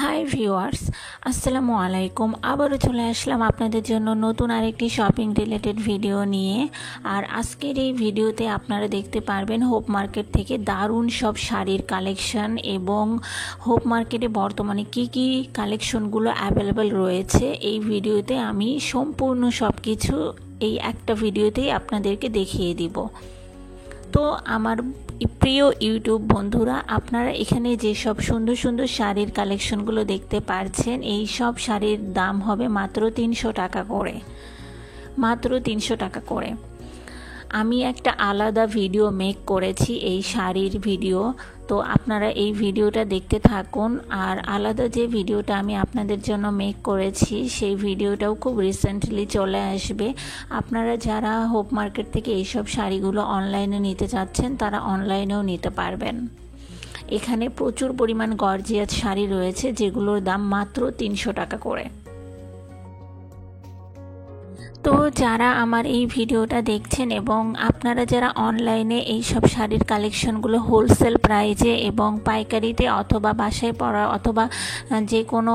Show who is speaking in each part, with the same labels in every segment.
Speaker 1: Hi viewers, আসসালামু আলাইকুম। আবারও চলে আসলাম আপনাদের জন্য নতুন আরেকটি শপিং রিলেটেড ভিডিও নিয়ে। আর আজকের এই ভিডিওতে আপনারা দেখতে পারবেন হোপ মার্কেট থেকে দারুণ সব শাড়ির কালেকশন এবং হোপ মার্কেটে বর্তমানে কি কালেকশনগুলো অ্যাভেলেবেল রয়েছে। এই ভিডিওতে আমি সম্পূর্ণ সব কিছু এই একটা ভিডিওতেই আপনাদেরকে দেখিয়ে দিব। তো আমার প্রিয় ইউটিউব বন্ধুরা, আপনারা এখানে যেসব সুন্দর সুন্দর শাড়ির কালেকশনগুলো দেখতে পাচ্ছেন, এই সব শাড়ির দাম হবে মাত্র 300 টাকা করে, মাত্র 300 টাকা করে। আমি একটা আলাদা ভিডিও মেক করেছি এই শাড়ির ভিডিও, তো আপনারা এই ভিডিওটা দেখতে থাকুন। আর আলাদা যে ভিডিওটা আমি আপনাদের জন্য মেক করেছি সেই ভিডিওটাও খুব রিসেন্টলি চলে আসবে। আপনারা যারা হোপ মার্কেট থেকে এইসব শাড়িগুলো অনলাইনে নিতে চাচ্ছেন তারা অনলাইনেও নিতে পারবেন। এখানে প্রচুর পরিমাণ গর্জিয়াস শাড়ি রয়েছে যেগুলোর দাম মাত্র 300 টাকা করে। তো যারা আমার এই ভিডিওটা দেখছেন এবং আপনারা যারা অনলাইনে এই সব শাড়ির কালেকশনগুলো হোলসেল প্রাইজে এবং পাইকারিতে অথবা বাসায় পরা অথবা যে কোনো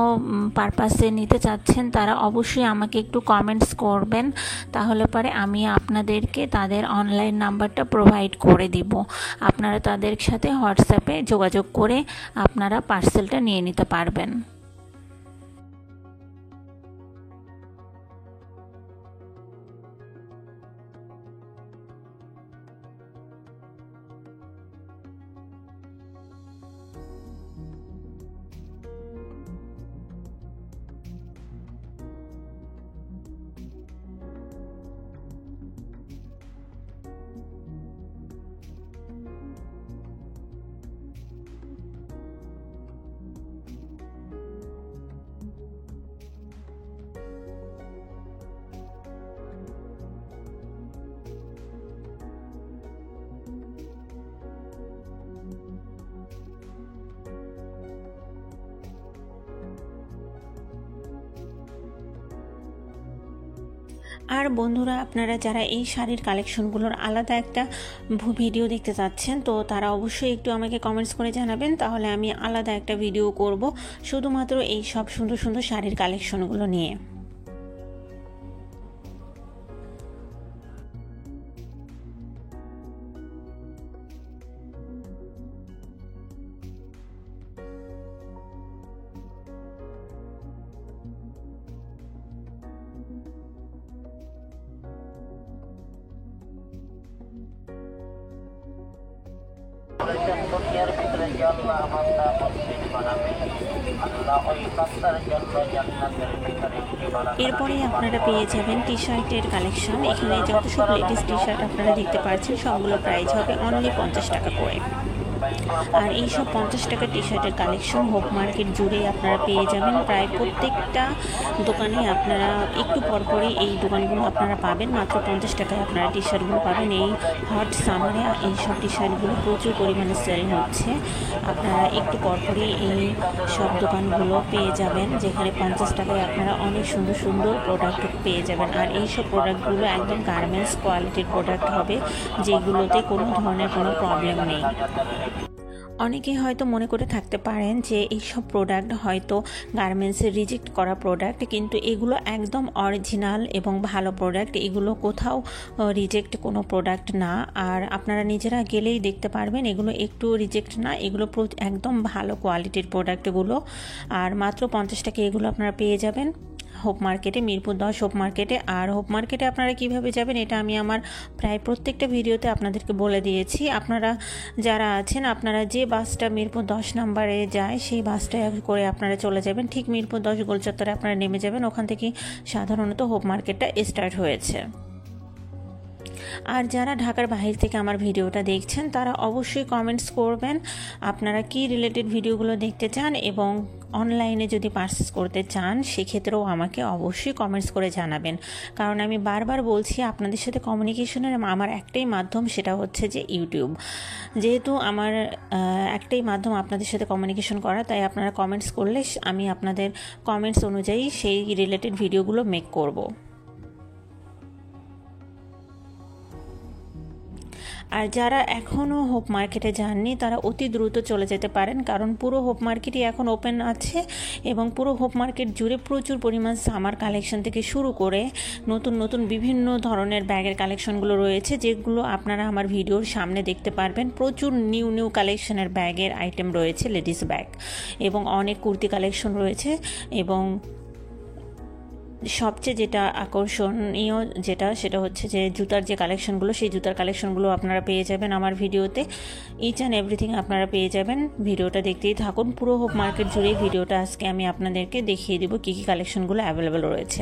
Speaker 1: পারপাসে নিতে চাচ্ছেন তারা অবশ্যই আমাকে একটু কমেন্টস করবেন, তাহলে পরে আমি আপনাদেরকে তাদের অনলাইন নাম্বারটা প্রোভাইড করে দিব। আপনারা তাদের সাথে হোয়াটসঅ্যাপে যোগাযোগ করে আপনারা পার্সেলটা নিয়ে নিতে পারবেন। আর বন্ধুরা, আপনারা যারা এই শাড়ির কালেকশনগুলোর আলাদা একটা ভিডিও দেখতে চাচ্ছেন তো তারা অবশ্যই একটু আমাকে কমেন্টস করে জানাবেন, তাহলে আমি আলাদা একটা ভিডিও করব শুধুমাত্র এই সব সুন্দর সুন্দর শাড়ির কালেকশনগুলো নিয়ে।
Speaker 2: দুনিয়ার ভিতরে যে আল্লাহ বান্দা মুসলিম বানাবে, আল্লাহ ওই বান্দার জন্য জান্নাতের ভিতরে একটি বারান্দা।
Speaker 1: এরপরেই আপনারা পেয়ে যাবেন টি শার্টের কালেকশন। এখানে যত সব লেডিস টি শার্ট আপনারা দেখতে পাচ্ছেন সবগুলো প্রাইস হবে অনলি 50 টাকা করে। আর এই সব 50 টাকা টি শার্টের কালেকশন হোপ মার্কেট জুড়ে আপনারা পেয়ে যাবেন। প্রায় প্রত্যেকটা দোকানে আপনারা একটু পরপরই এই দোকানগুলো আপনারা পাবেন। মাত্র 50 টাকায় আপনারা টি শার্টগুলো পাবেন। এই হট সামারে এই সব টি শার্টগুলো প্রচুর পরিমাণে সেল হচ্ছে। আপনারা একটু পরপরই এই সব দোকানগুলো পেয়ে যাবেন, যেখানে 50 টাকায় আপনারা অনেক সুন্দর সুন্দর প্রোডাক্ট পেয়ে যাবেন। আর এই সব প্রোডাক্টগুলো একদম গার্মেন্টস কোয়ালিটির প্রোডাক্ট হবে, যেগুলোতে কোনো ধরনের কোনো প্রবলেম নেই। অনেকেই হয়তো মনে করে থাকতে পারেন যে এইসব প্রোডাক্ট হয়তো গার্মেন্টসের রিজেক্ট করা প্রোডাক্ট, কিন্তু এগুলো একদম অরিজিনাল এবং ভালো প্রোডাক্ট। এগুলো কোথাও রিজেক্ট কোনো প্রোডাক্ট না। আর আপনারা নিজেরা গেলেই দেখতে পারবেন এগুলো একটু রিজেক্ট না, এগুলো একদম ভালো কোয়ালিটির প্রোডাক্টগুলো। আর মাত্র 50 টাকা এগুলো আপনারা পেয়ে যাবেন হোপ মার্কেটে, মিরপুর 10 হোপ মার্কেটে। আর হোপ মার্কেটে আপনারা কিভাবে যাবেন এটা আমি আমার প্রায় প্রত্যেকটা ভিডিওতে আপনাদেরকে বলে দিয়েছি। আপনারা যারা আছেন, আপনারা যে বাসটা মিরপুর 10 নম্বরে যায় সেই বাসটা করে আপনারা চলে যাবেন, ঠিক মিরপুর 10 গোল চত্বরে আপনারা নেমে যাবেন। ওখান থেকে সাধারণত হোপ মার্কেটটা স্টার্ট হয়েছে। আর যারা ঢাকার বাইরে থেকে আমার ভিডিওটা দেখছেন তারা অবশ্যই কমেন্টস করবেন আপনারা কি রিলেটেড ভিডিওগুলো দেখতে চান, এবং অনলাইনে যদি পারচেস করতে চান সেক্ষেত্রেও আমাকে অবশ্যই কমেন্টস করে জানাবেন। কারণ আমি বারবার বলছি আপনাদের সাথে কমিউনিকেশনের আমার একটাই মাধ্যম, সেটা হচ্ছে যে ইউটিউব। যেহেতু আমার একটাই মাধ্যম আপনাদের সাথে কমিউনিকেশন করা, তাই আপনারা কমেন্টস করলে আমি আপনাদের কমেন্টস অনুযায়ী সেই রিলেটেড ভিডিওগুলো মেক করব। আর যারা এখনও হোপ মার্কেটে যাননি তারা অতি দ্রুত চলে যেতে পারেন, কারণ পুরো হোপ মার্কেটই এখন ওপেন আছে এবং পুরো হোপ মার্কেট জুড়ে প্রচুর পরিমাণ সামার কালেকশন থেকে শুরু করে নতুন নতুন বিভিন্ন ধরনের ব্যাগের কালেকশনগুলো রয়েছে, যেগুলো আপনারা আমার ভিডিওর সামনে দেখতে পারবেন। প্রচুর নিউ কালেকশনের ব্যাগের আইটেম রয়েছে, লেডিস ব্যাগ, এবং অনেক কুর্তি কালেকশন রয়েছে। এবং সবচেয়ে যেটা আকর্ষণীয় সেটা হচ্ছে যে জুতার যে কালেকশনগুলো, সেই জুতার কালেকশনগুলো আপনারা পেয়ে যাবেন আমার ভিডিওতে। ইচ অ্যান্ড এভরিথিং আপনারা পেয়ে যাবেন। ভিডিওটা দেখতেই থাকুন। পুরো হোপ মার্কেট জুড়ে ভিডিওটা আজকে আমি আপনাদেরকে দেখিয়ে দেবো কী কী কালেকশনগুলো অ্যাভেলেবেল রয়েছে।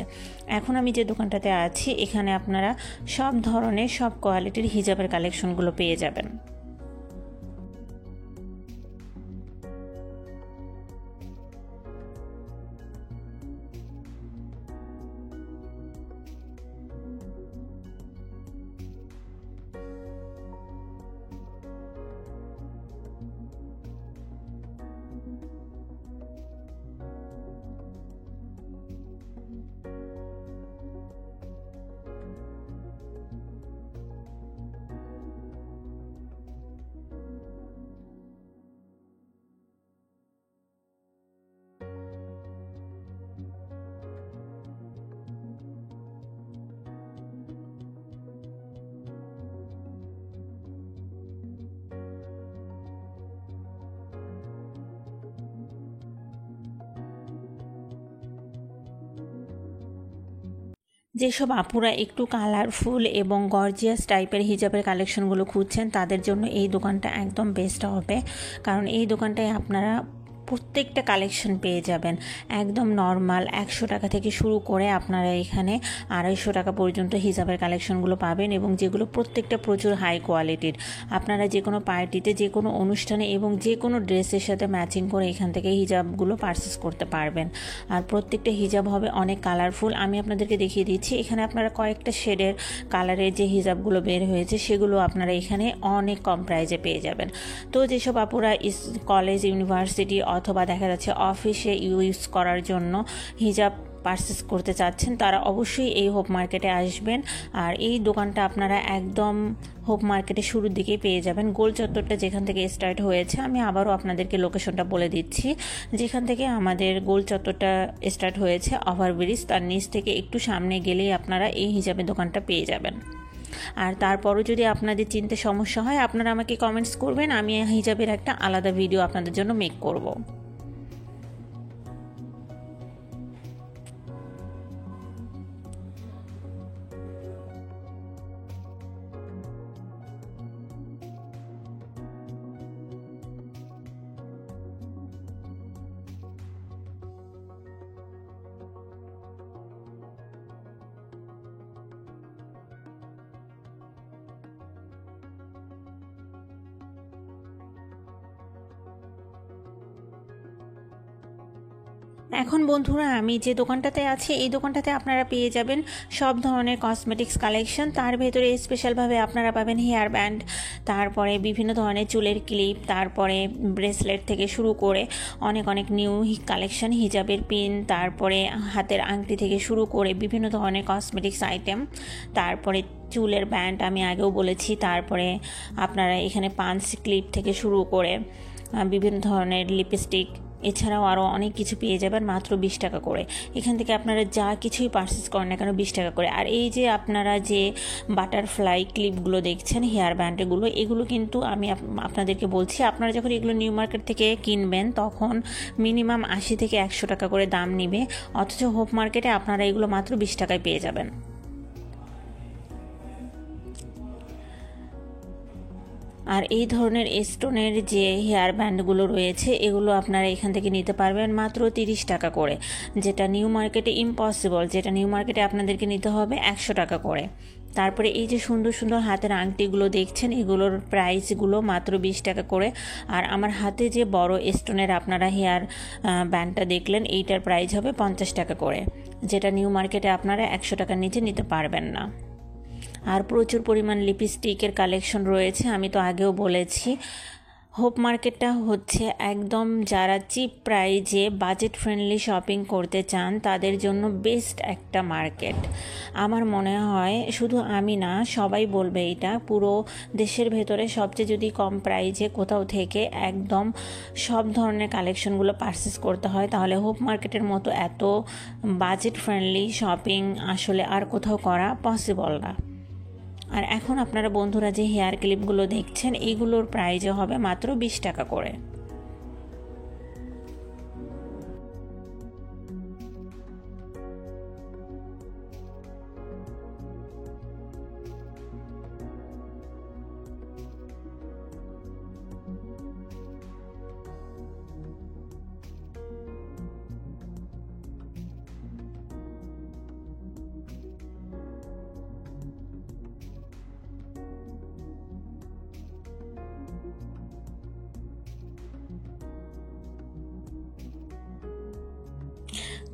Speaker 1: এখন আমি যে দোকানটাতে আছি এখানে আপনারা সব ধরনের সব কোয়ালিটির হিজাবের কালেকশনগুলো পেয়ে যাবেন। যেসব আপুরা একটু কালারফুল এবং গর্জিয়াস টাইপের হিজাবের কালেকশনগুলো খুঁজছেন তাদের জন্য এই দোকানটা একদম বেস্ট হবে, কারণ এই দোকানটায় আপনারা প্রত্যেকটা কালেকশন পেয়ে যাবেন। একদম নর্মাল 100 টাকা থেকে শুরু করে আপনারা এখানে 250 টাকা পর্যন্ত হিজাবের কালেকশনগুলো পাবেন, এবং যেগুলো প্রত্যেকটা প্রচুর হাই কোয়ালিটির। আপনারা যে কোনো পার্টিতে, যে কোনো অনুষ্ঠানে এবং যে কোনো ড্রেসের সাথে ম্যাচিং করে এখান থেকে হিজাবগুলো পারচেস করতে পারবেন। আর প্রত্যেকটা হিজাব হবে অনেক কালারফুল। আমি আপনাদেরকে দেখিয়ে দিচ্ছি, এখানে আপনারা কয়েকটা শেডের কালারের যে হিজাবগুলো বের হয়েছে সেগুলো আপনারা এখানে অনেক কম প্রাইজে পেয়ে যাবেন। তো যেসব আপুরা কলেজ, ইউনিভার্সিটি অথবা দেখা যাচ্ছে অফিসে ইউজ করার জন্য হিজাব পারচেস করতে চাচ্ছেন তারা অবশ্যই এই হোপ মার্কেটে আসবেন। আর এই দোকানটা আপনারা একদম হোপ মার্কেটের শুরুর দিকে পেয়ে যাবেন। গোল চত্বরটা যেখান থেকে স্টার্ট হয়েছে, আমি আবারও আপনাদেরকে লোকেশনটা বলে দিচ্ছি। যেখান থেকে আমাদের গোল চত্বরটা স্টার্ট হয়েছে, ওভারব্রিজ, তার নিচ থেকে একটু সামনে গেলেই আপনারা এই হিজাবের দোকানটা পেয়ে যাবেন। আর তারপরও যদি আপনাদের চিনতে সমস্যা হয় আপনারা আমাকে কমেন্টস করবেন, আমি হিজাবের একটা আলাদা ভিডিও আপনাদের জন্য মেক করব। এখন বন্ধুরা আমি যে দোকানটাতে আছি এই দোকানটাতে আপনারা পেয়ে যাবেন সব ধরনের কসমেটিক্স কালেকশন। তার ভেতরে স্পেশালভাবে আপনারা পাবেন হেয়ার ব্যান্ড, তারপরে বিভিন্ন ধরনের চুলের ক্লিপ, তারপরে ব্রেসলেট থেকে শুরু করে অনেক নিউ কালেকশন, হিজাবের পিন, তারপরে হাতের আংটি থেকে শুরু করে বিভিন্ন ধরনের কসমেটিক্স আইটেম, তারপরে চুলের ব্যান্ড আমি আগেও বলেছি, তারপরে আপনারা এখানে পাঞ্চ ক্লিপ থেকে শুরু করে বিভিন্ন ধরনের লিপস্টিক, এছাড়াও আরও অনেক কিছু পেয়ে যাবেন মাত্র 20 টাকা করে। এখান থেকে আপনারা যা কিছুই পারচেস করেন না কেন 20 টাকা করে। আর এই যে আপনারা যে বাটারফ্লাই ক্লিপগুলো দেখছেন, হেয়ার ব্যান্ডগুলো, এগুলো কিন্তু আমি আপনাদেরকে বলছি, আপনারা যখন এগুলো নিউ মার্কেট থেকে কিনবেন তখন মিনিমাম 80 থেকে 100 টাকা করে দাম নেবে, অথচ হোপ মার্কেটে আপনারা এগুলো মাত্র 20 টাকায় পেয়ে যাবেন। আর এই ধরনের স্টোনের যে হেয়ার ব্যান্ডগুলো রয়েছে এগুলো আপনারা এখান থেকে নিতে পারবেন মাত্র 30 টাকা করে, যেটা নিউ মার্কেটে ইম্পসিবল, যেটা নিউ মার্কেটে আপনাদেরকে নিতে হবে 100 টাকা করে। তারপরে এই যে সুন্দর সুন্দর হাতের আংটিগুলো দেখছেন এগুলোর প্রাইসগুলো মাত্র 20 টাকা করে। আর আমার হাতে যে বড় স্টোনের আপনারা হেয়ার ব্যান্ডটা দেখলেন এইটার প্রাইস হবে 50 টাকা করে, যেটা নিউ মার্কেটে আপনারা 100 টাকার নিচে নিতে পারবেন না। আর প্রচুর পরিমাণ লিপস্টিকের কালেকশন রয়েছে, আমি তো আগেও বলেছি হোপ মার্কেটটা হচ্ছে একদম যারা চিপ প্রাইজে বাজেট ফ্রেন্ডলি শপিং করতে চান তাদের জন্য বেস্ট একটা মার্কেট। আমার মনে হয় শুধু আমি না, সবাই বলবে এটা, পুরো দেশের ভেতরে সবচেয়ে যদি কম প্রাইজে কোথাও থেকে একদম সব ধরনের কালেকশনগুলো পারচেস করতে হয় তাহলে হোপ মার্কেটের মতো এত বাজেট ফ্রেন্ডলি শপিং আসলে আর কোথাও করা পসিবল না। আর এখন আপনারা বন্ধুরা যে হেয়ার ক্লিপগুলো দেখছেন এইগুলোর প্রাইজও হবে মাত্র 20 টাকা করে।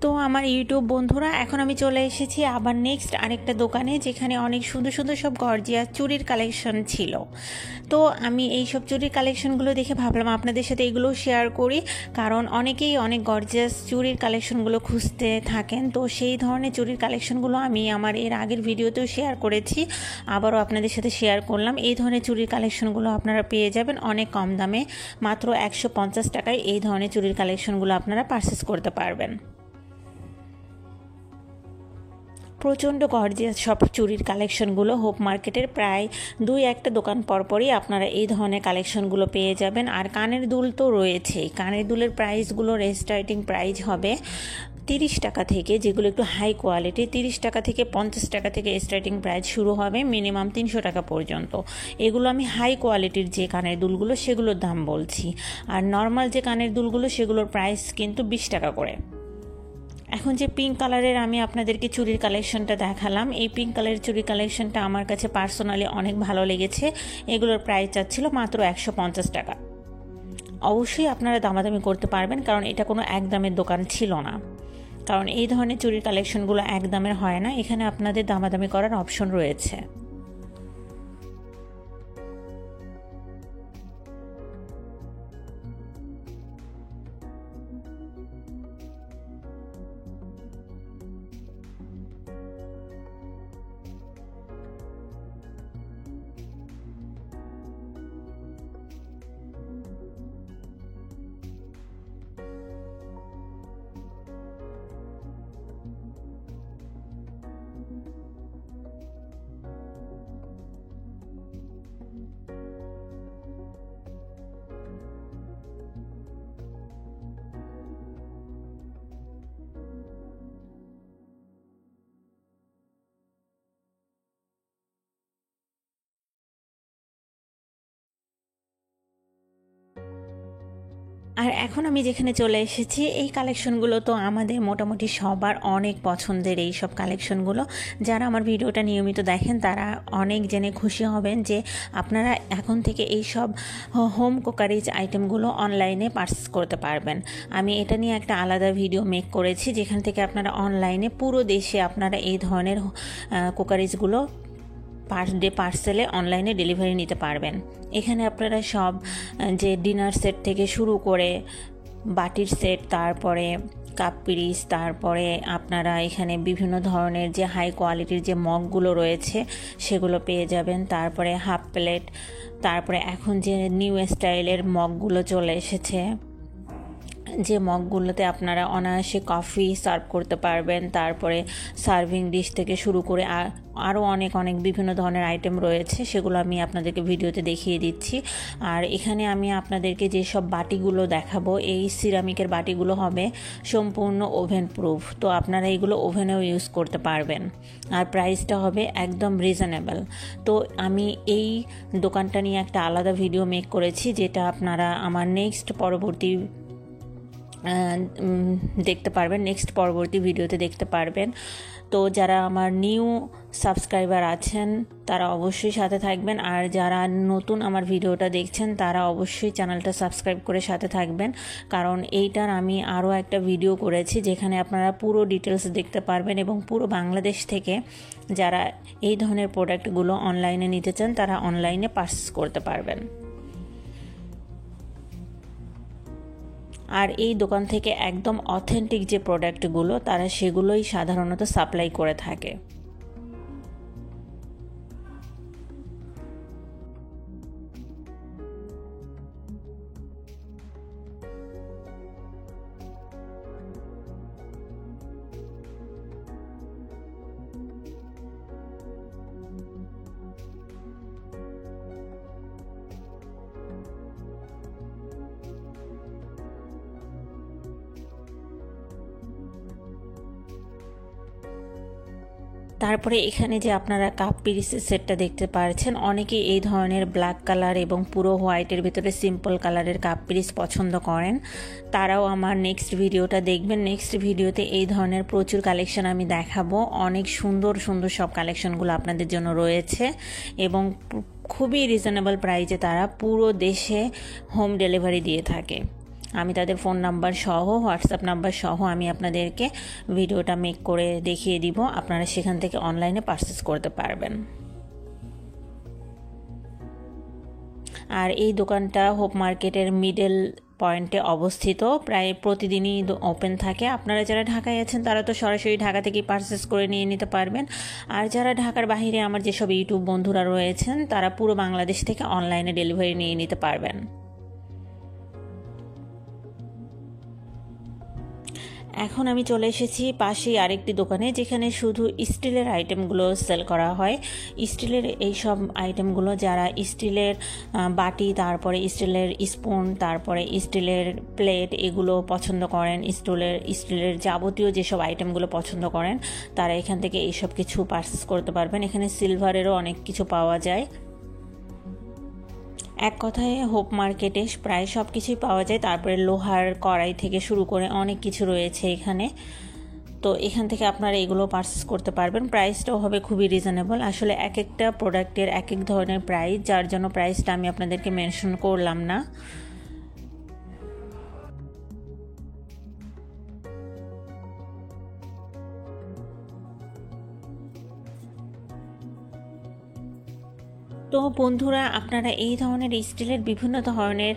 Speaker 1: তো আমার ইউটিউব বন্ধুরা, এখন আমি চলে এসেছি আবার নেক্সট আরেকটা দোকানে যেখানে অনেক সুন্দর সুন্দর সব গর্জিয়াস চুড়ির কালেকশন ছিল। তো আমি এই সব চুড়ির কালেকশনগুলো দেখে ভাবলাম আপনাদের সাথে এগুলো শেয়ার করি, কারণ অনেকেই অনেক গর্জিয়াস চুড়ির কালেকশনগুলো খুঁজতে থাকেন। তো সেই ধরনের চুড়ির কালেকশনগুলো আমি আমার এর আগের ভিডিওতেও শেয়ার করেছি, আবারও আপনাদের সাথে শেয়ার করলাম। এই ধরনের চুড়ির কালেকশনগুলো আপনারা পেয়ে যাবেন অনেক কম দামে, মাত্র 150 টাকায় এই ধরনের চুড়ির কালেকশনগুলো আপনারা পারচেস করতে পারবেন। প্রচণ্ড গর্জিয়াস সব চুড়ির কালেকশনগুলো হোপ মার্কেটের প্রায় 2-1টা দোকান পরপরই আপনারা এই ধরনের কালেকশনগুলো পেয়ে যাবেন। আর কানের দুল তো রয়েছেই, কানের দুলের প্রাইসগুলো স্টার্টিং প্রাইস হবে 30 টাকা থেকে, যেগুলো একটু হাই কোয়ালিটি 30 টাকা থেকে 50 টাকা থেকে স্টার্টিং প্রাইস শুরু হবে মিনিমাম 300 টাকা পর্যন্ত। এগুলো আমি হাই কোয়ালিটির যে কানের দুলগুলো সেগুলোর দাম বলছি, আর নর্মাল যে কানের দুলগুলো সেগুলোর প্রাইস কিন্তু 20 টাকা করে। এখন যে পিঙ্ক কালারের আমি আপনাদেরকে চুড়ির কালেকশনটা দেখালাম, এই পিঙ্ক কালারের চুড়ির কালেকশনটা আমার কাছে পার্সোনালি অনেক ভালো লেগেছে। এগুলোর প্রাইস চাচ্ছিল মাত্র 150 টাকা। অবশ্যই আপনারা দামাদামি করতে পারবেন, কারণ এটা কোনো একদামের দোকান ছিল না, কারণ এই ধরনের চুড়ির কালেকশনগুলো একদামের হয় না, এখানে আপনাদের দামাদামি করার অপশন রয়েছে। আর এখন আমি যেখানে চলে এসেছি, এই কালেকশনগুলো তো আমাদের মোটামুটি সবার অনেক পছন্দের। এই সব কালেকশনগুলো যারা আমার ভিডিওটা নিয়মিত দেখেন তারা অনেক জেনে খুশি হবেন যে আপনারা এখন থেকে এই সব হোম কুকারিজ আইটেমগুলো অনলাইনে পারচেস করতে পারবেন। আমি এটা নিয়ে একটা আলাদা ভিডিও মেক করেছি, যেখান থেকে আপনারা অনলাইনে পুরো দেশে আপনারা এই ধরনের কুকারিজগুলো পার ডে পার্সেলে অনলাইনে ডেলিভারি নিতে পারবেন। এখানে আপনারা সব যে ডিনার সেট থেকে শুরু করে বাটির সেট, তারপরে কাপ পিরিচ, তারপরে আপনারা এখানে বিভিন্ন ধরনের যে হাই কোয়ালিটির যে মগগুলো রয়েছে সেগুলো পেয়ে যাবেন। তারপরে হাফ প্লেট, তারপরে এখন যে নিউ স্টাইলের মগগুলো চলে এসেছে, যে মগগুলোতে আপনারা অনায়াসে কফি সার্ভ করতে পারবেন। তারপরে সার্ভিং ডিশ থেকে শুরু করে আরও অনেক বিভিন্ন ধরনের আইটেম রয়েছে, সেগুলো আমি আপনাদেরকে ভিডিওতে দেখিয়ে দিচ্ছি। আর এখানে আমি আপনাদেরকে যেসব বাটিগুলো দেখাবো, এই সিরামিকের বাটিগুলো হবে সম্পূর্ণ ওভেন প্রুফ, তো আপনারা এগুলো ওভেনেও ইউজ করতে পারবেন। আর প্রাইসটা হবে একদম রিজনেবল। তো আমি এই দোকানটা নিয়ে একটা আলাদা ভিডিও মেক করেছি, যেটা আপনারা আমার নেক্সট পরবর্তী ভিডিওতে দেখতে পারবেন। তো যারা আমার নিউ সাবস্ক্রাইবার আছেন তারা অবশ্যই সাথে থাকবেন, আর যারা নতুন আমার ভিডিওটা দেখছেন তারা অবশ্যই চ্যানেলটা সাবস্ক্রাইব করে সাথে থাকবেন, কারণ এইটার আমি আরও একটা ভিডিও করেছি যেখানে আপনারা পুরো ডিটেলস দেখতে পারবেন, এবং পুরো বাংলাদেশ থেকে যারা এই ধরনের প্রোডাক্টগুলো অনলাইনে নিতে চান তারা অনলাইনে পারচেস করতে পারবেন। আর এই দোকান থেকে একদম অথেন্টিক যে প্রোডাক্টগুলো তারা সেগুলোই সাধারণত সাপ্লাই করে থাকে। তারপরে এখানে যে আপনারা কাপ পিরিসের সেটটা দেখতে পাচ্ছেন, অনেকেই এই ধরনের ব্ল্যাক কালার এবং পুরো হোয়াইটের ভিতরে সিম্পল কালারের কাপ পিরিস পছন্দ করেন। তারাও আমার নেক্সট ভিডিওটা দেখবেন। নেক্সট ভিডিওতে এই ধরনের প্রচুর কালেকশন আমি দেখাবো। অনেক সুন্দর সুন্দর সব কালেকশনগুলো আপনাদের জন্য রয়েছে এবং খুবই রিজনেবল প্রাইসে তারা পুরো দেশে হোম ডেলিভারি দিয়ে থাকে। আমি তাদের ফোন নাম্বার সহ, হোয়াটসঅ্যাপ নাম্বার সহ আমি আপনাদেরকে ভিডিওটা মেক করে দেখিয়ে দিব। আপনারা সেখান থেকে অনলাইনে পারচেস করতে পারবেন। আর এই দোকানটা হোপ মার্কেটের মিডল পয়েন্টে অবস্থিত। প্রায় প্রতিদিনই ওপেন থাকে। আপনারা যারা ঢাকায় আছেন তারা তো সরাসরি ঢাকা থেকেই পারচেস করে নিয়ে নিতে পারবেন। আর যারা ঢাকার বাইরে আমার যেসব ইউটিউব বন্ধুরা রয়েছেন তারা পুরো বাংলাদেশ থেকে অনলাইনে ডেলিভারি নিয়ে নিতে পারবেন। এখন আমি চলে এসেছি পাশেই আরেকটি দোকানে, যেখানে শুধু স্টিলের আইটেমগুলো সেল করা হয়। স্টিলের এই সব আইটেমগুলো যারা স্টিলের বাটি, তারপরে স্টিলের স্পুন, তারপরে স্টিলের প্লেট এগুলো পছন্দ করেন, স্টিলের যাবতীয় যেসব আইটেমগুলো পছন্দ করেন তারা এখান থেকে এইসব কিছু পারচেস করতে পারবেন। এখানে সিলভারেরও অনেক কিছু পাওয়া যায়। এক কথায় হোপ মার্কেটে প্রায় সব কিছুই পাওয়া যায়। তারপরে লোহার কড়াই থেকে শুরু করে অনেক কিছু রয়েছে এখানে। তো এখান থেকে আপনারা এগুলো পারচেস করতে পারবেন। প্রাইসটাও হবে খুবই রিজনেবল। আসলে এক একটা প্রোডাক্টের এক এক ধরনের প্রাইস, যার জন্য প্রাইসটা আমি আপনাদেরকে মেনশন করলাম না। তো বন্ধুরা, আপনারা এই ধরনের স্টিলের বিভিন্ন ধরনের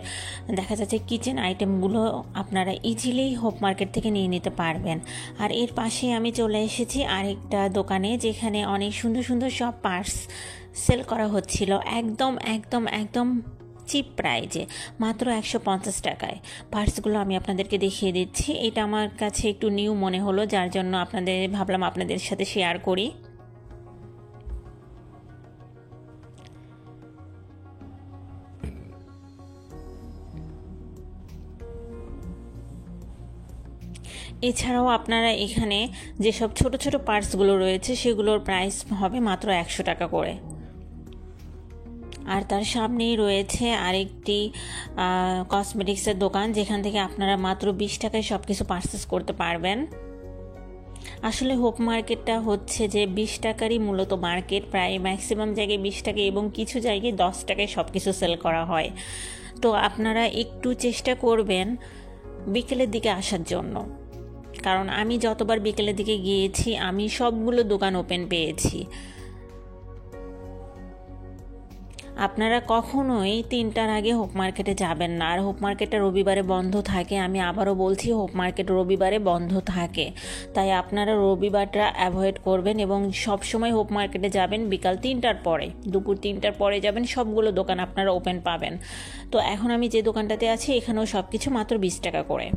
Speaker 1: দেখা যাচ্ছে কিচেন আইটেমগুলো আপনারা ইজিলি হোপ মার্কেট থেকে নিয়ে নিতে পারবেন। আর এর পাশে আমি চলে এসেছি আরেকটা দোকানে, যেখানে অনেক সুন্দর সুন্দর সব পার্টস সেল করা হচ্ছিল একদম একদম একদম চিপ প্রাইজে, মাত্র 150 টাকায়। পার্টসগুলো আমি আপনাদেরকে দেখিয়ে দিচ্ছি। এটা আমার কাছে একটু নিউ মনে হলো, যার জন্য ভাবলাম আপনাদের সাথে শেয়ার করি। এছাড়াও আপনারা এখানে যেসব ছোট ছোট পার্টসগুলো রয়েছে সেগুলোর প্রাইস হবে মাত্র 100 টাকা করে। আর তার সামনেই রয়েছে আরেকটি কসমেটিক্সের দোকান, যেখান থেকে আপনারা মাত্র 20 টাকায় সব কিছু পারচেস করতে পারবেন। আসলে হোপ মার্কেটটা হচ্ছে যে 20 টাকারই মূলত মার্কেট। প্রায় ম্যাক্সিমাম জায়গায় 20 টাকা এবং কিছু জায়গায় 10 টাকায় সব কিছু সেল করা হয়। তো আপনারা একটু চেষ্টা করবেন বিকেলের দিকে আসার জন্য, কারণ আমি যতবার বিকেলের দিকে গিয়েছি আমি সবগুলো দোকান ওপেন পেয়েছি। আপনারা কখনোই 3টার আগে হোপ মার্কেটে যাবেন না। আর হোপ মার্কেটটা রবিবারে বন্ধ থাকে। আমি আবারও বলছি, হোপ মার্কেট রবিবারে বন্ধ থাকে, তাই আপনারা রবিবারটা অ্যাভয়েড করবেন এবং সবসময় হোপ মার্কেটে যাবেন বিকাল 3টার পরে, দুপুর 3টার পরে যাবেন। সবগুলো দোকান আপনারা ওপেন পাবেন। তো এখন আমি যে দোকানটাতে আছি এখানেও সব কিছু মাত্র 20 টাকা করে।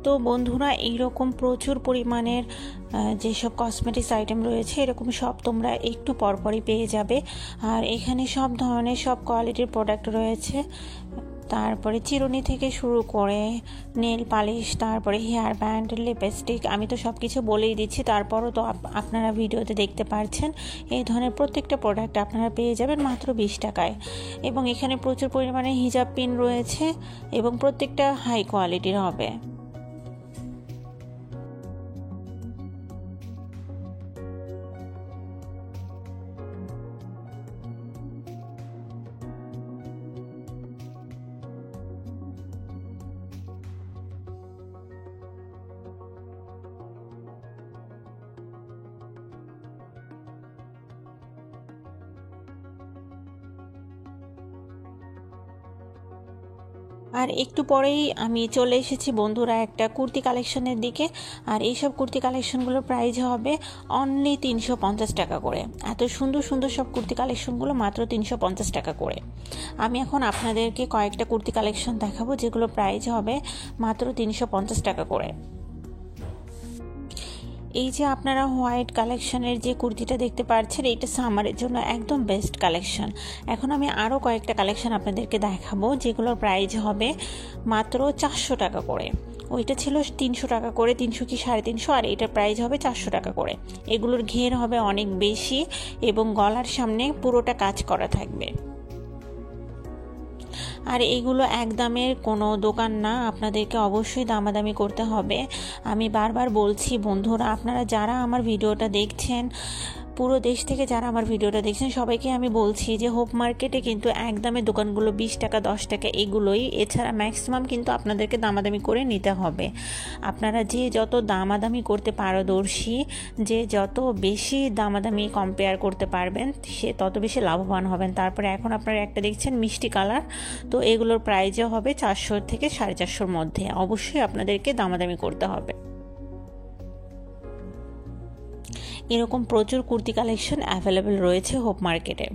Speaker 1: তো বন্ধুরা, এইরকম প্রচুর পরিমাণের যেসব কসমেটিক্স আইটেম রয়েছে এরকম সব তোমরা একটু পরপরই পেয়ে যাবে। আর এখানে সব ধরনের সব কোয়ালিটির প্রোডাক্ট রয়েছে। তারপরে চিরুনি থেকে শুরু করে নেল পালিশ, তারপরে হেয়ার ব্যান্ড, লিপস্টিক, আমি তো সব কিছু বলেই দিচ্ছি, তারপরও তো আপনারা ভিডিওতে দেখতে পাচ্ছেন এই ধরনের প্রত্যেকটা প্রোডাক্ট আপনারা পেয়ে যাবেন মাত্র 20 টাকায়। এবং এখানে প্রচুর পরিমাণে হিজাব পিন রয়েছে এবং প্রত্যেকটা হাই কোয়ালিটির হবে। আর একটু পরেই আমি চলে এসেছি বন্ধুরা একটা কুর্তি কালেকশনের দিকে। আর এইসব কুর্তি কালেকশনগুলোর প্রাইস হবে অনলি 350 টাকা করে। এত সুন্দর সুন্দর সব কুর্তি কালেকশনগুলো মাত্র 350 টাকা করে। আমি এখন আপনাদেরকে কয়েকটা কুর্তি কালেকশন দেখাবো যেগুলো প্রাইস হবে মাত্র 350 টাকা করে। এই যে আপনারা হোয়াইট কালেকশনের যে কুর্তিটা দেখতে পাচ্ছেন, এইটা সামারের জন্য একদম বেস্ট কালেকশন। এখন আমি আরও কয়েকটা কালেকশন আপনাদেরকে দেখাবো যেগুলোর প্রাইস হবে মাত্র 400 টাকা করে। ওইটা ছিল 300 টাকা করে, 300 কি 350, আর এটার প্রাইস হবে 400 টাকা করে। এগুলোর ঘের হবে অনেক বেশি এবং গলার সামনে পুরোটা কাজ করা থাকবে। আর এইগুলো একদমের কোনো দোকান না, আপনাদেরকে অবশ্যই দামাদামি করতে হবে। আমি বারবার বলছি বন্ধুরা, আপনারা যারা আমার ভিডিওটা দেখছেন, পুরো দেশ থেকে যারা আমার ভিডিওটা দেখছেন সবাইকে আমি বলছি যে হোপ মার্কেটে কিন্তু একদমের দোকানগুলো 20 টাকা 10 টাকা এগুলোই। এছাড়া ম্যাক্সিমাম কিন্তু আপনাদেরকে দামাদামি করে নিতে হবে। আপনারা যে যত দামাদামি করতে পারদর্শী, যে যত বেশি দামাদামি কম্পেয়ার করতে পারবেন সে তত বেশি লাভবান হবেন। তারপরে এখন আপনারা একটা দেখছেন মিষ্টি কালার, তো এগুলোর প্রাইসও হবে 400 থেকে 450-র মধ্যে। অবশ্যই আপনাদেরকে দামাদামি করতে হবে। এরকম প্রচুর কুর্তি কালেকশন অ্যাভেলেবেল রয়েছে হোপ মার্কেটে।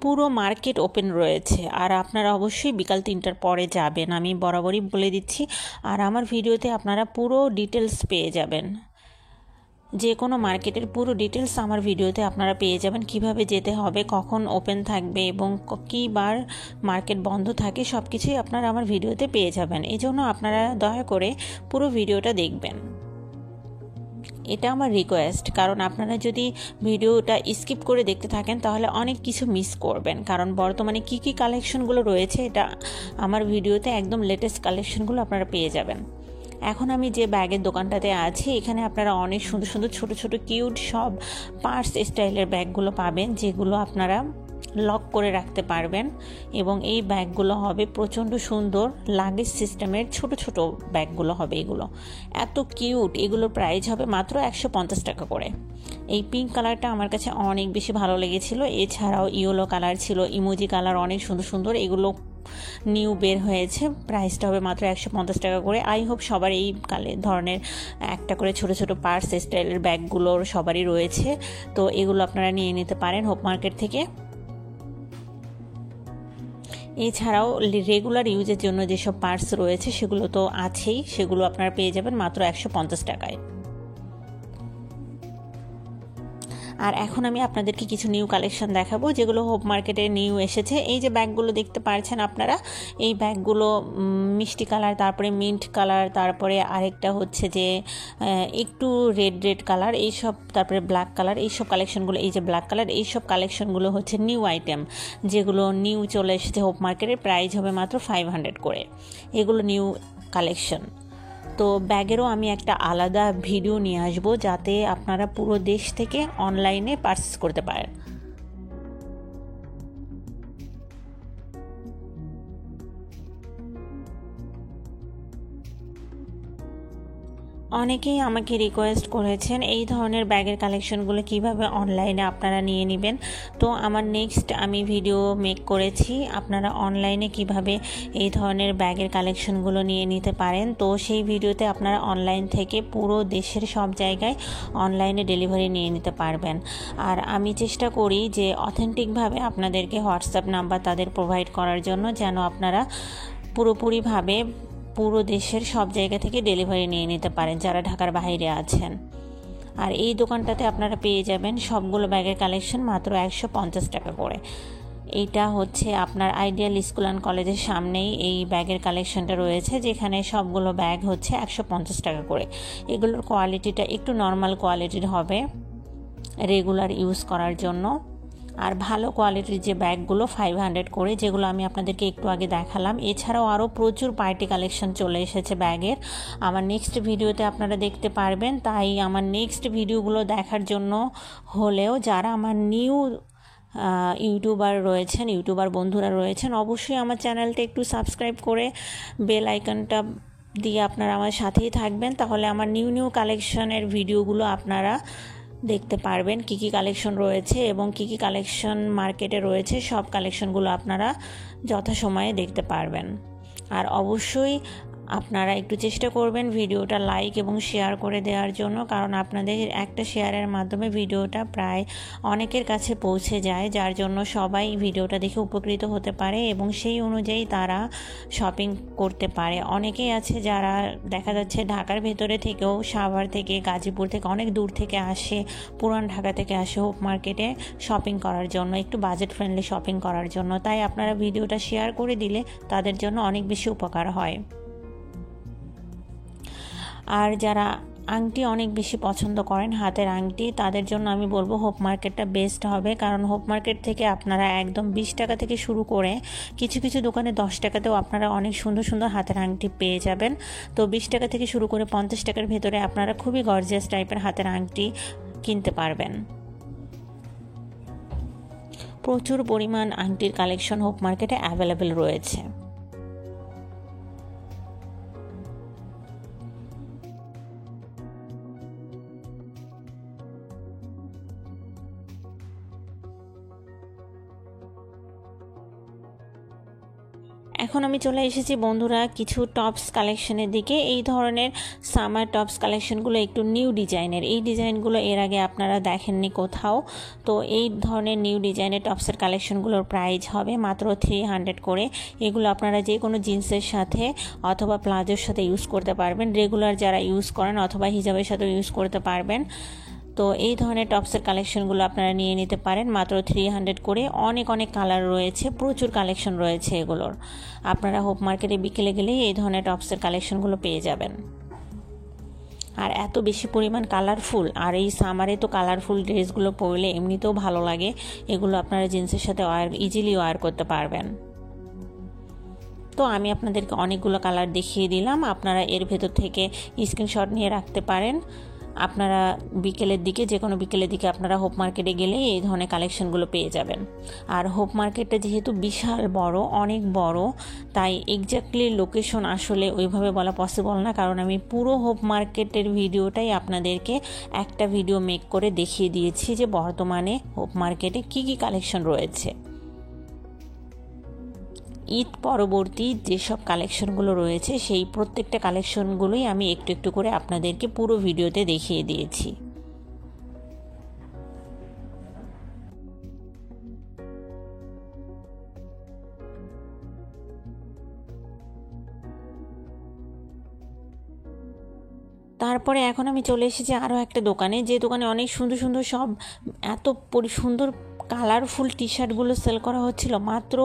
Speaker 1: পুরো মার্কেট ওপেন রয়েছে। আর আপনারা অবশ্যই বিকাল 3টার পরে যাবেন, আমি বরাবরই বলে দিচ্ছি। আর আমার ভিডিওতে আপনারা পুরো ডিটেলস পেয়ে যাবেন, যে কোনো মার্কেটের পুরো ডিটেলস আমার ভিডিওতে আপনারা পেয়ে যাবেন। কিভাবে যেতে হবে, কখন ওপেন থাকবে এবং কী বার মার্কেট বন্ধ থাকে, সব কিছুই আপনারা আমার ভিডিওতে পেয়ে যাবেন। এই জন্য আপনারা দয়া করে পুরো ভিডিওটা দেখবেন, এটা আমার রিকোয়েস্ট। কারণ আপনারা যদি ভিডিওটা স্কিপ করে দেখতে থাকেন তাহলে অনেক কিছু মিস করবেন। কারণ বর্তমানে কী কী কালেকশনগুলো রয়েছে এটা আমার ভিডিওতে একদম লেটেস্ট কালেকশনগুলো আপনারা পেয়ে যাবেন। এখন আমি যে ব্যাগের দোকানটাতে আছি, এখানে আপনারা অনেক সুন্দর সুন্দর ছোট ছোট কিউট সব পার্স স্টাইলের ব্যাগগুলো পাবেন, যেগুলো আপনারা লক করে রাখতে পারবেন। এবং এই ব্যাগগুলো হবে প্রচণ্ড সুন্দর লাগেজ সিস্টেমের ছোট ছোট ব্যাগগুলো হবে। এগুলো এত কিউট, এগুলোর প্রাইস হবে মাত্র 150 টাকা করে। এই পিঙ্ক কালারটা আমার কাছে অনেক বেশি ভালো লেগেছিল। এছাড়াও ইয়েলো কালার ছিল, ইমোজি কালার, অনেক সুন্দর সুন্দর। এগুলো নিউ বের হয়েছে, প্রাইসটা হবে মাত্র 150 টাকা করে। আই হোপ সবার এই ধরনের একটা করে ছোট ছোট পার্স স্টাইলের ব্যাগগুলোর সবারই রয়েছে, তো এগুলো আপনারা নিয়ে নিতে পারেন হোপ মার্কেট থেকে। এছাড়াও রেগুলার ইউজের জন্য যেসব পার্টস রয়েছে সেগুলো তো আছেই, সেগুলো আপনারা পেয়ে যাবেন মাত্র 150 টাকায়। আর এখন আমি আপনাদেরকে কিছু নিউ কালেকশন দেখাবো যেগুলো হোপ মার্কেটে নিউ এসেছে। এই যে ব্যাগগুলো দেখতে পাচ্ছেন আপনারা, এই ব্যাগগুলো মিষ্টি কালার, তারপরে মিন্ট কালার, তারপরে আরেকটা হচ্ছে যে একটু রেড রেড কালার, এইসব, তারপরে ব্ল্যাক কালার, এইসব কালেকশনগুলো, এই যে ব্ল্যাক কালার, এইসব কালেকশনগুলো হচ্ছে নিউ আইটেম, যেগুলো নিউ চলে এসেছে হোপ মার্কেটের। প্রাইস হবে মাত্র 500 করে। এগুলো নিউ কালেকশন। তো ব্যাগেরও আমি একটা আলাদা ভিডিও নিয়ে আসবো, যাতে আপনারা পুরো দেশ থেকে অনলাইনে পারচেস করতে পারেন। অনেকেই আমাকে রিকোয়েস্ট করেছেন এই ধরনের ব্যাগের কালেকশনগুলো কিভাবে অনলাইনে আপনারা নিয়ে নেবেন। তো আমার নেক্সট আমি ভিডিও মেক করেছি আপনারা অনলাইনে কিভাবে এই ধরনের ব্যাগের কালেকশনগুলো নিয়ে নিতে পারেন। তো সেই ভিডিওতে আপনারা অনলাইন থেকে পুরো দেশের সব জায়গায় অনলাইনে ডেলিভারি নিয়ে নিতে পারবেন। আর আমি চেষ্টা করি যে অথেন্টিকভাবে আপনাদেরকে হোয়াটসঅ্যাপ নাম্বার তাদের প্রোভাইড করার জন্য, যেন আপনারা পুরোপুরিভাবে পুরো দেশের সব জায়গা থেকে ডেলিভারি নিয়ে নিতে পারেন যারা ঢাকার বাইরে আছেন। আর এই দোকানটাতে আপনারা পেয়ে যাবেন সবগুলো ব্যাগের কালেকশন মাত্র 150 টাকা করে। এইটা হচ্ছে আপনার আইডিয়াল স্কুল অ্যান্ড কলেজের সামনেই এই ব্যাগের কালেকশনটা রয়েছে, যেখানে সবগুলো ব্যাগ হচ্ছে 150 টাকা করে। এগুলোর কোয়ালিটিটা একটু নর্মাল কোয়ালিটির হবে রেগুলার ইউজ করার জন্য। আর ভালো কোয়ালিটির যে ব্যাগগুলো 500 করে, যেগুলো আমি আপনাদেরকে একটু আগে দেখালাম। এছাড়াও আরও প্রচুর পার্টি কালেকশন চলে এসেছে ব্যাগের, আমার নেক্সট ভিডিওতে আপনারা দেখতে পারবেন। তাই আমার নেক্সট ভিডিওগুলো দেখার জন্য হলেও যারা আমার নিউ ইউটিউবার বন্ধুরা রয়েছেন, অবশ্যই আমার চ্যানেলটা একটু সাবস্ক্রাইব করে বেল আইকনটা দিয়ে আপনারা আমার সাথেই থাকবেন। তাহলে আমার নিউ কালেকশনের ভিডিওগুলো আপনারা দেখতে পারবেন, কি কি কালেকশন রয়েছে এবং কি কি কালেকশন মার্কেটে রয়েছে, সব কালেকশনগুলো আপনারা যথাসময়ে দেখতে পারবেন। আর অবশ্যই আপনারা একটু চেষ্টা করবেন ভিডিওটা লাইক এবং শেয়ার করে দেওয়ার জন্য, কারণ আপনাদের একটা শেয়ারের মাধ্যমে ভিডিওটা প্রায় অনেকের কাছে পৌঁছে যায়, যার জন্য সবাই ভিডিওটা দেখে উপকৃত হতে পারে এবং সেই অনুযায়ী তারা শপিং করতে পারে। অনেকেই আছে যারা দেখা যাচ্ছে ঢাকার ভেতরে থেকেও, সাভার থেকে, গাজীপুর থেকে, অনেক দূর থেকে আসে, পুরান ঢাকা থেকে আসে হোপ মার্কেটে শপিং করার জন্য, একটু বাজেট ফ্রেন্ডলি শপিং করার জন্য। তাই আপনারা ভিডিওটা শেয়ার করে দিলে তাদের জন্য অনেক বেশি উপকার হয়। আর যারা আংটি অনেক বেশি পছন্দ করেন, হাতের আংটি, তাদের জন্য আমি বলবো হোপ মার্কেটটা বেস্ট হবে। কারণ হোপ মার্কেট থেকে আপনারা একদম 20 টাকা থেকে শুরু করে কিছু কিছু দোকানে 10 টাকাতেও আপনারা অনেক সুন্দর সুন্দর হাতের আংটি পেয়ে যাবেন। তো 20 টাকা থেকে শুরু করে 50 টাকার ভেতরে আপনারা খুবই গর্জিয়াস টাইপের হাতের আংটি কিনতে পারবেন। প্রচুর পরিমাণ আংটির কালেকশন হোপ মার্কেটে অ্যাভেলেবেল রয়েছে। এখন আমি চলে এসেছি বন্ধুরা কিছু টপস কালেকশনের দিকে। এই ধরনের সামার টপস কালেকশনগুলো একটু নিউ ডিজাইনের, এই ডিজাইনগুলো এর আগে আপনারা দেখেননি কোথাও। তো এই ধরনের নিউ ডিজাইনের টপসের কালেকশনগুলোর প্রাইস হবে মাত্র 300 করে। এগুলো আপনারা যে কোনো জিন্সের সাথে অথবা প্লাজোর সাথে ইউজ করতে পারবেন, রেগুলার যারা ইউজ করেন অথবা হিজাবের সাথেও ইউজ করতে পারবেন। তো এই ধরনের টপসের কালেকশনগুলো আপনারা নিয়ে নিতে পারেন মাত্র 300 করে। অনেক কালার রয়েছে, প্রচুর কালেকশন রয়েছে এগুলোর। আপনারা হোপ মার্কেটে বিকেলে গেলেই এই ধরনের টপসের কালেকশনগুলো পেয়ে যাবেন। আর এত বেশি পরিমাণ কালারফুল, আর এই সামারে তো কালারফুল ড্রেসগুলো পরলে এমনিতেও ভালো লাগে। এগুলো আপনারা জিন্সের সাথে ইজিলি ওয়্যার করতে পারবেন। তো আমি আপনাদেরকে অনেকগুলো কালার দেখিয়ে দিলাম, আপনারা এর ভেতর থেকে স্ক্রিনশট নিয়ে রাখতে পারেন। আপনারা বিকেলের দিকে, যে কোনো বিকেলের দিকে আপনারা হোপ মার্কেটে গেলে এই ধরনের কালেকশনগুলো পেয়ে যাবেন। আর হোপ মার্কেটটা যেহেতু বিশাল বড়, অনেক বড়, তাই এক্স্যাক্টলি লোকেশন আসলে ওইভাবে বলা পসিবল না, কারণ আমি পুরো হোপ মার্কেটের ভিডিওটাই আপনাদেরকে একটা ভিডিও মেক করে দেখিয়ে দিয়েছি যে বর্তমানে হোপ মার্কেটে কী কী কালেকশন রয়েছে। ঈদ পরবর্তী যেসব কালেকশনগুলো রয়েছে সেই প্রত্যেকটা কালেকশনগুলোই আমি একটু একটু করে আপনাদেরকে পুরো ভিডিওতে দেখিয়ে দিয়েছি। তারপরে এখন আমি চলে এসেছি আরও একটা দোকানে, যে দোকানে অনেক সুন্দর সুন্দর সব এত সুন্দর কালারফুল টি শার্টগুলো সেল করা হচ্ছিল মাত্র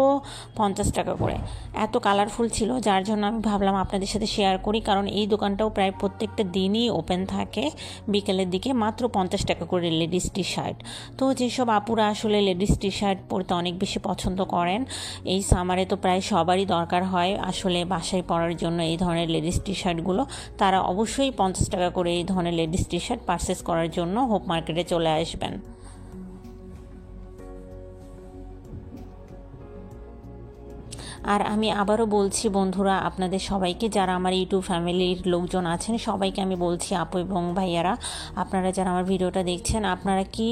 Speaker 1: 50 টাকা করে। এত কালারফুল ছিল, যার জন্য আমি ভাবলাম আপনাদের সাথে শেয়ার করি, কারণ এই দোকানটাও প্রায় প্রত্যেকটা দিনই ওপেন থাকে বিকেলের দিকে। মাত্র 50 টাকা করে লেডিস টি শার্ট। তো যেসব আপুরা আসলে লেডিস টি শার্ট পরতে অনেক বেশি পছন্দ করেন, এই সামারে তো প্রায় সবারই দরকার হয় আসলে বাসায় পরার জন্য এই ধরনের লেডিস টি শার্টগুলো, তারা অবশ্যই 50 টাকা করে এই ধরনের লেডিস টি শার্ট পারচেস করার জন্য হোপ মার্কেটে চলে আসবেন। আর আমি আবারও বলছি বন্ধুরা, আপনাদের সবাইকে, যারা আমার ইউটিউব ফ্যামিলির লোকজন আছেন সবাইকে আমি বলছি, আপু এবং ভাইয়ারা, আপনারা যারা আমার ভিডিওটা দেখছেন, আপনারা কি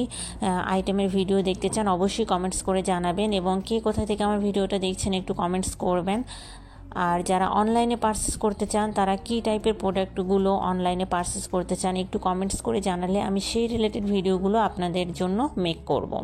Speaker 1: আইটেমের ভিডিও দেখতে চান অবশ্যই কমেন্টস করে জানাবেন, এবং কে কোথা থেকে আমার ভিডিওটা দেখছেন একটু কমেন্টস করবেন। আর যারা অনলাইনে পারচেস করতে চান, তারা কি টাইপের প্রোডাক্টগুলো অনলাইনে পারচেস করতে চান একটু কমেন্টস করে জানালে আমি সেই রিলেটেড ভিডিওগুলো আপনাদের জন্য মেক করব।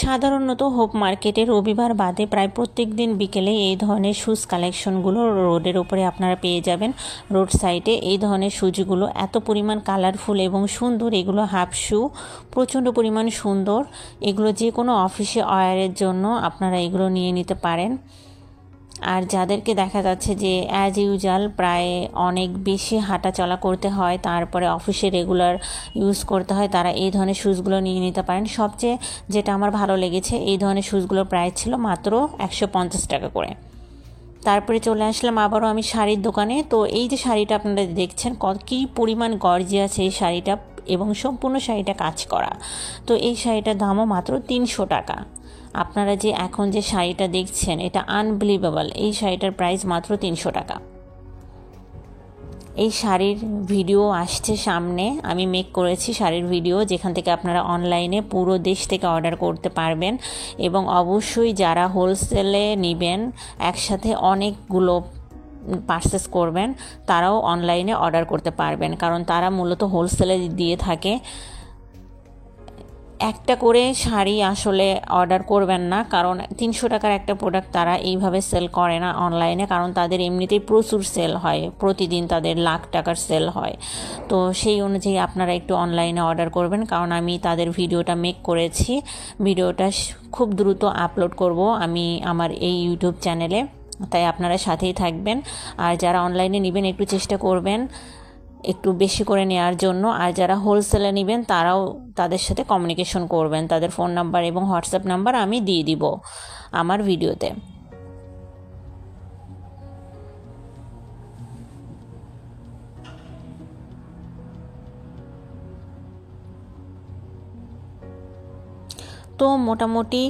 Speaker 1: সাধারণত হোপ মার্কেটে রবিবার বাদে প্রায় প্রত্যেক দিন বিকেলে এই ধরনের শুজ কালেকশনগুলো রোডের উপরে আপনারা পেয়ে যাবেন। রোড সাইডে এই ধরনের শুজগুলো এত পরিমাণ কালারফুল এবং সুন্দর, এগুলো হাফ শু, প্রচণ্ড পরিমাণ সুন্দর। এগুলো যে কোনো অফিসে ওয়্যারের জন্য আপনারা এগুলো নিয়ে নিতে পারেন। আর যাদেরকে দেখা যাচ্ছে যে অ্যাজ ইউজুয়াল প্রায় অনেক বেশি হাঁটা চলা করতে হয়, তারপরে অফিসে রেগুলার ইউজ করতে হয়, তারা এই ধরনের শুজগুলো নিয়ে নিতে পারেন। সবচেয়ে যেটা আমার ভালো লেগেছে, এই ধরনের শুজগুলোর প্রাইস ছিল মাত্র 150 টাকা করে। তারপরে চলে আসলাম আবারও আমি শাড়ির দোকানে। তো এই যে শাড়িটা আপনারা দেখছেন, কী পরিমাণ গর্জিয়াস এই শাড়িটা, এবং সম্পূর্ণ শাড়িটা কাজ করা। তো এই শাড়িটার দামও মাত্র 300 টাকা। আপনারা যে এখন যে শাড়িটা দেখছেন, এটা আনবিলিভেবল। এই শাড়িটার প্রাইস মাত্র 300 টাকা। এই শাড়ির ভিডিও আসছে সামনে, আমি মেক করেছি শাড়ির ভিডিও, যেখান থেকে আপনারা অনলাইনে পুরো দেশ থেকে অর্ডার করতে পারবেন। এবং অবশ্যই যারা হোলসেলে নেবেন, একসাথে অনেকগুলো পারচেস করবেন, তারাও অনলাইনে অর্ডার করতে পারবেন, কারণ তারা মূলত হোলসেলে দিয়ে থাকে। একটা করে শাড়ি আসলে অর্ডার করবেন না, কারণ 300 টাকার একটা প্রোডাক্ট তারা এইভাবে সেল করে না অনলাইনে, কারণ তাদের এমনিতেই প্রচুর সেল হয়, প্রতিদিন তাদের লাখ টাকার সেল হয়। তো সেই অনুযায়ী আপনারা একটু অনলাইনে অর্ডার করবেন, কারণ আমি তাদের ভিডিওটা মেক করেছি। ভিডিওটা খুব দ্রুত আপলোড করব আমি আমার এই ইউটিউব চ্যানেলে, তাই আপনারা সাথেই থাকবেন। আর যারা অনলাইনে নেবেন একটু চেষ্টা করবেন একটু বেশি করে নেওয়ার জন্য। আর যারা হোলসেলে নেবেন তারাও তাদের সাথে কমিউনিকেশন করবেন, তাদের ফোন নাম্বার এবং হোয়াটসঅ্যাপ নাম্বার আমি দিয়ে দিব আমার ভিডিওতে। তো মোটামুটি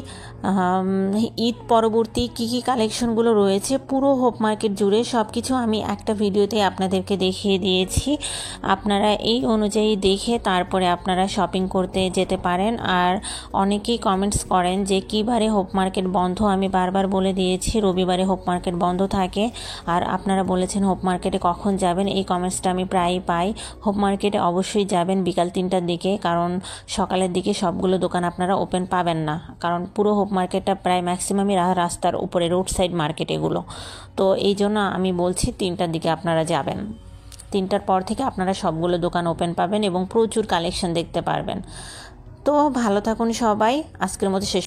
Speaker 1: ঈদ পরবর্তী কী কী কালেকশনগুলো রয়েছে পুরো হোপ মার্কেট জুড়ে সব কিছু আমি একটা ভিডিওতে আপনাদেরকে দেখিয়ে দিয়েছি। আপনারা এই অনুযায়ী দেখে তারপরে আপনারা শপিং করতে যেতে পারেন। আর অনেকেই কমেন্টস করেন যে কী বারে হোপ মার্কেট বন্ধ, আমি বারবার বলে দিয়েছি রবিবারে হোপ মার্কেট বন্ধ থাকে। আর আপনারা বলেছেন হোপ মার্কেটে কখন যাবেন, এই কমেন্টসটা আমি প্রায়ই পাই। হোপ মার্কেটে অবশ্যই যাবেন বিকাল 3টার দিকে, কারণ সকালের দিকে সবগুলো দোকান আপনারা ওপেন পাবেন না, কারণ পুরো হোপ মার্কেটটা প্রায় ম্যাক্সিমামই রাস্তার উপরে, রোড সাইড মার্কেট এগুলো। তো এই জন্য আমি বলছি 3টার দিকে আপনারা যাবেন। 3টার পর থেকে আপনারা সবগুলো দোকান ওপেন পাবেন এবং প্রচুর কালেকশন দেখতে পারবেন। তো ভালো থাকুন সবাই, আজকের মতো শেষ।